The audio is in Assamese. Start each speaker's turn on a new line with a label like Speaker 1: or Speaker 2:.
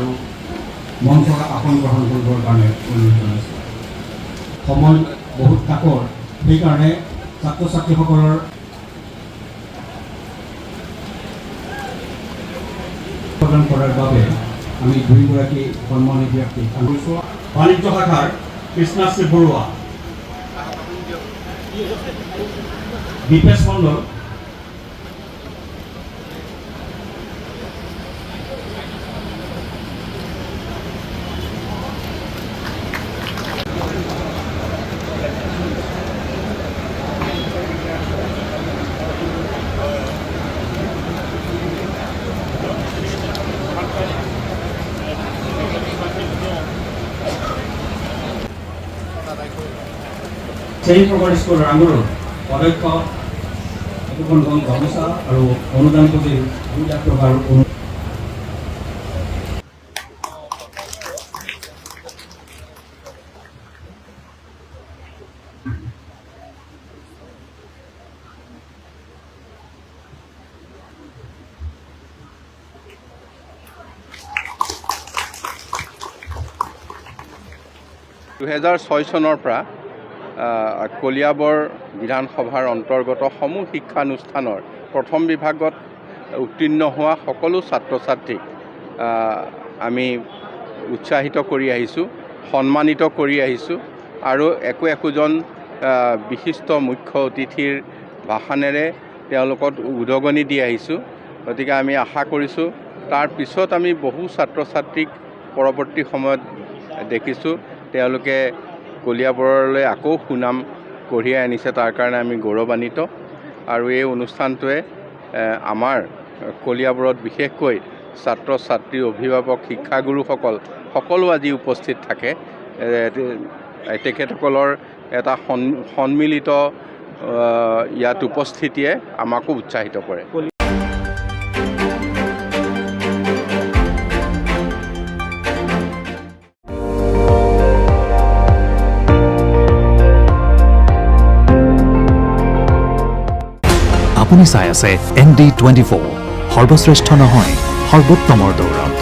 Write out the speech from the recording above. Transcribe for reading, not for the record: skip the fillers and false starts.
Speaker 1: আৰু মঞ্চৰ আসন গ্ৰহণ কৰিবৰ কাৰণে অনুৰোধ জনাইছোঁ। সময় বহুত তাকৰ, সেইকাৰণে ছাত্ৰ ছাত্ৰীসকলৰ প্ৰদান কৰাৰ বাবে আমি দুইগৰাকী সন্মানীয় ব্যক্তিক বাণিজ্য শাখাৰ কৃষ্ণাশ্ৰী বৰুৱা, দীপেশ মণ্ডল, চেইন প্ৰভাৰ স্কুল ৰাংগুৰৰ অধ্যক্ষ একোখন গামোচা আৰু অনুদান পুঁজিৰ 2 লাখ টকাৰ
Speaker 2: চনৰ পৰা কলিয়াবৰ বিধানসভাৰ অন্তৰ্গত সমূহ শিক্ষানুষ্ঠানৰ প্ৰথম বিভাগত উত্তীৰ্ণ হোৱা সকলো ছাত্ৰ ছাত্ৰীক আমি উৎসাহিত কৰি আহিছোঁ, সন্মানিত কৰি আহিছোঁ আৰু একোজন বিশিষ্ট মুখ্য অতিথিৰ ভাষণেৰে তেওঁলোকক উদগনি দি আহিছোঁ। গতিকে আমি আশা কৰিছোঁ তাৰ পিছত আমি বহু ছাত্ৰ ছাত্ৰীক পৰৱৰ্তী সময়ত দেখিছোঁ তেওঁলোকে কলিয়াবৰলৈ আকৌ সুনাম কঢ়িয়াই আনিছে, তাৰ কাৰণে আমি গৌৰৱান্বিত। আৰু এই অনুষ্ঠানটোৱে আমাৰ কলিয়াবৰত বিশেষকৈ ছাত্ৰ ছাত্ৰী, অভিভাৱক, শিক্ষাগুৰুসকল সকলো আজি উপস্থিত থাকে। তেখেতসকলৰ এটা সন্মিলিত ইয়াত উপস্থিতিয়ে আমাকো উৎসাহিত কৰে।
Speaker 3: আপুনি চাই আছে ND24, সৰ্বশ্ৰেষ্ঠ নহয় সৰ্বোত্তমৰ দৌৰত।